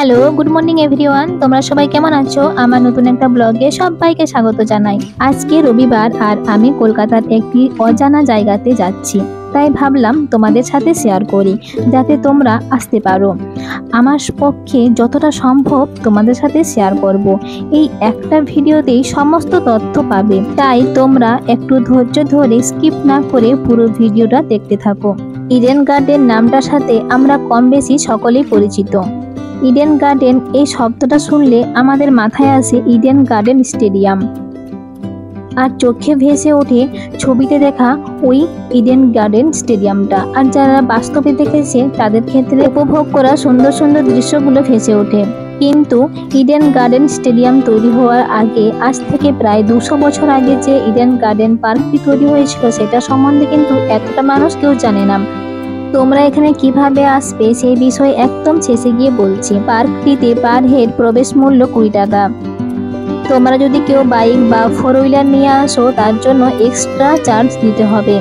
Hello, good morning everyone. তোমরা সবাই কেমন আছো? আমার নতুন একটা ব্লগে সবাইকে স্বাগত জানাই। আজকে রবিবার আর আমি কলকাতার একটি অজানা জায়গাতে যাচ্ছি, তাই ভাবলাম তোমাদের সাথে শেয়ার করি যাতে তোমরা আসতে পারো। আমার পক্ষে যতটা সম্ভব তোমাদের সাথে শেয়ার করব। এই একটা ভিডিওতেই সমস্ত তথ্য পাবে, তাই তোমরা একটু ধৈর্য ধরে স্কিপ না করে পুরো ভিডিওটা দেখতে থাকো। ইডেন গার্ডেন নামটার সাথে আমরা কম বেশি সকলেই পরিচিত। ইডেন গার্ডেন এই শব্দটা শুনলে আমাদের মাথায় আসে ইডেন গার্ডেন স্টেডিয়াম, আর চোখে ভেসে ওঠে ছবিতে দেখা ওই ইডেন গার্ডেন স্টেডিয়ামটা। আর যারা বাস্তবে দেখেছে তাদের ক্ষেত্রে উপভোগ করা সুন্দর সুন্দর দৃশ্যগুলো ভেসে ওঠে। কিন্তু ইডেন গার্ডেন স্টেডিয়াম তৈরি হওয়ার আগে, আজ থেকে প্রায় 200 বছর আগে যে ইডেন গার্ডেন পার্কটি তৈরি হয়েছিল সেটা সম্বন্ধে কিন্তু এতটা মানুষ কেউ জানে না। তোমরা এখানে কিভাবে আসবে সেই বিষয়ে একদম শেষে গিয়ে বলছি। পার্কটিতে পার হেড প্রবেশ মূল্য 20 টাকা। তোমরা যদি কেউ বাইক বা 4 হুইলার নিয়ে আসো তার জন্য এক্সট্রা চার্জ দিতে হবে।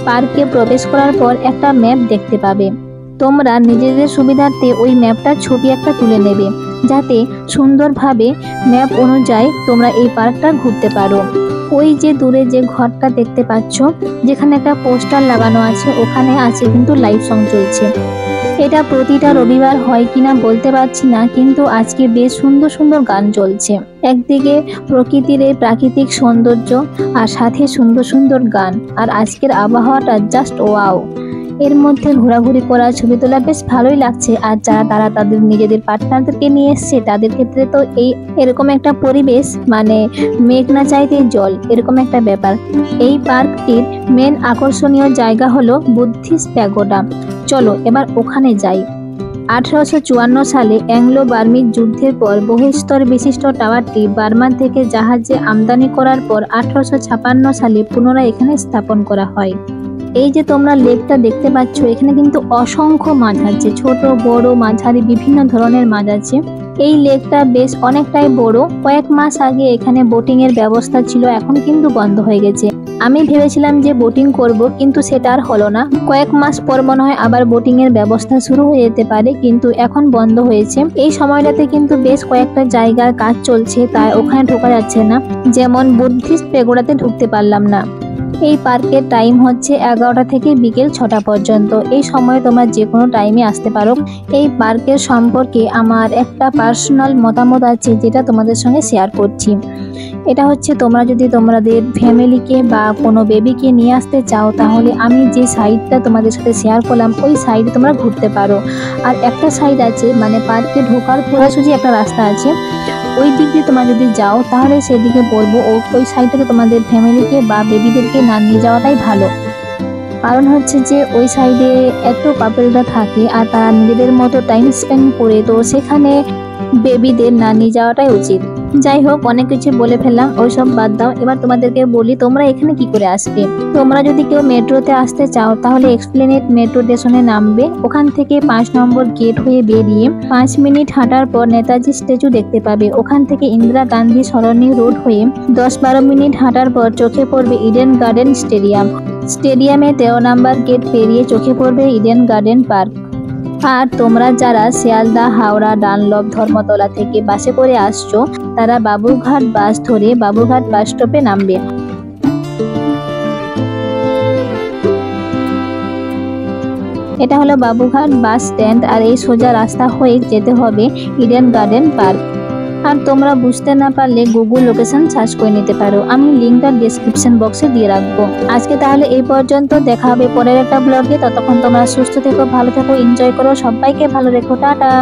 পার্কে প্রবেশ করার পর একটা ম্যাপ দেখতে পাবে। তোমরা নিজেদের সুবিধার্থে ওই ম্যাপটার ছবি একটা তুলে নেবে, যাতে সুন্দরভাবে ম্যাপ অনুযায়ী তোমরা এই পার্কটা ঘুরতে পারো। ওই যে দূরে যে ঘরটা দেখতে পাচ্ছ, যেখানে একটা পোস্টার লাগানো আছে, ওখানে আছে কিন্তু লাইভ সং চলছে। এটা প্রতিটা রবিবার হয় কিনা বলতে পারছি না, কিন্তু আজকে বেশ সুন্দর সুন্দর গান চলছে। একদিকে প্রকৃতির এই প্রাকৃতিক সৌন্দর্য আর সাথে সুন্দর সুন্দর গান, আর আজকের আবহাওয়াটা জাস্ট ওয়াও। এর মধ্যে ঘোরাঘুরি করা, ছবি তোলা বেশ ভালোই লাগছে। আর যারা তাদের নিজেদের পার্টনারদেরকে নিয়ে এসছে তাদের ক্ষেত্রে তো এরকম একটা পরিবেশ, মানে মেঘ না চাইতে জল, এরকম একটা ব্যাপার। এই পার্কটির মেন আকর্ষণীয় জায়গা হলো বুদ্ধিস্ট প্যাগোডা। চলো এবার ওখানে যাই। 1854 সালে অ্যাংলো বার্মিজ যুদ্ধের পর বহুস্তর বিশিষ্ট টাওয়ারটি বার্মা থেকে জাহাজে আমদানি করার পর 1856 সালে পুনরায় এখানে স্থাপন করা হয়। এই যে তোমরা লেকটা দেখতে পাচ্ছ, এখানে কিন্তু অসংখ্য মাছ আছে, ছোট বড় মাঝারি বিভিন্ন ধরনের মাছ আছে। এই লেকটা বেশ অনেকটাই বড়। কয়েক মাস আগে এখানে বোটিং এর ব্যবস্থা ছিল, এখন কিন্তু বন্ধ হয়ে গেছে। আমি ভেবেছিলাম যে বোটিং করব, কিন্তু সেটা আর হলো না। কয়েক মাস পর মনে হয় আবার বোটিং এর ব্যবস্থা শুরু হয়ে যেতে পারে, কিন্তু এখন বন্ধ হয়েছে। এই সময়টাতে কিন্তু বেশ কয়েকটা জায়গার কাজ চলছে, তাই ওখানে ঢোকা যাচ্ছে না। যেমন বুদ্ধিস্ট প্যাগোডাতে ঢুকতে পারলাম না। এই পার্কের টাইম হচ্ছে 11টা থেকে বিকেল 6টা পর্যন্ত। এই সময়ে তোমরা যে কোনো টাইমে আসতে পারো। এই পার্কের সম্পর্কে আমার একটা পার্সোনাল মতামত আছে, যেটা তোমাদের সঙ্গে শেয়ার করছি। এটা হচ্ছে, তোমরা যদি তোমাদের ফ্যামিলিকে বা কোনো বেবিকে নিয়ে আসতে চাও, তাহলে আমি যে সাইডটা তোমাদের সাথে শেয়ার করলাম ওই সাইডে তোমরা ঘুরতে পারো। আর একটা সাইড আছে, মানে পার্কে ঢোকার সোজাসুজি একটা রাস্তা আছে, ওই দিক দিয়ে তোমরা যদি যাও তাহলে সেদিকে বলবো ওই সাইডটাতে তোমাদের ফ্যামিলিকে বা বেবিদেরকে না নিয়ে যাওয়াটাই ভালো। কারণ হচ্ছে যে ওই সাইডে এত কাপলরা থাকে আর তারা নিজেদের মতো টাইম স্পেন্ড করে, তো সেখানে বেবিদের না নিয়ে যাওয়াটাই উচিত। যাই হোক, অনেক কিছু বলে ফেললাম, ওইসব বাদ দাও। এবার তোমাদেরকে বলি তোমরা এখানে কি করে আসবে। তোমরা যদি কেউ মেট্রোতে আসতে চাও তাহলে এক্সপ্লেনেড মেট্রো স্টেশনে নামবে। ওখান থেকে 5 নম্বর গেট হয়ে বেরিয়ে 5 মিনিট হাঁটার পর নেতাজি স্ট্যাচু দেখতে পাবে। ওখান থেকে ইন্দিরা গান্ধী সরণি রোড হয়ে 10-12 মিনিট হাঁটার পর চোখে পড়বে ইডেন গার্ডেন স্টেডিয়াম। স্টেডিয়ামে 13 নম্বর গেট পেরিয়ে চোখে পড়বে ইডেন গার্ডেন পার্ক। আর তোমরা যারা শিয়ালদা, হাওড়া, ডানলপ, ধর্মতলা থেকে বাসে করে আসছো, তারা বাবুঘাট বাস ধরে বাবুঘাট বাস স্টপে নামবে। এটা হলো বাবুঘাট বাস স্ট্যান্ড, আর এই সোজা রাস্তা হয়ে যেতে হবে ইডেন গার্ডেন পার্ক। আর তোমরা বুঝতে না পারলে গুগল লোকেশন সার্চ করে নিতে পারো, আমি লিঙ্কটা ডেসক্রিপশন বক্সে দিয়ে রাখবো। আজকে তাহলে এই পর্যন্ত, দেখা হবে পরের একটা ব্লগে। ততক্ষণ তোমরা সুস্থ থেকো, ভালো থেকো, এনজয় করো, সবাইকে ভালো রেখো, টাটা।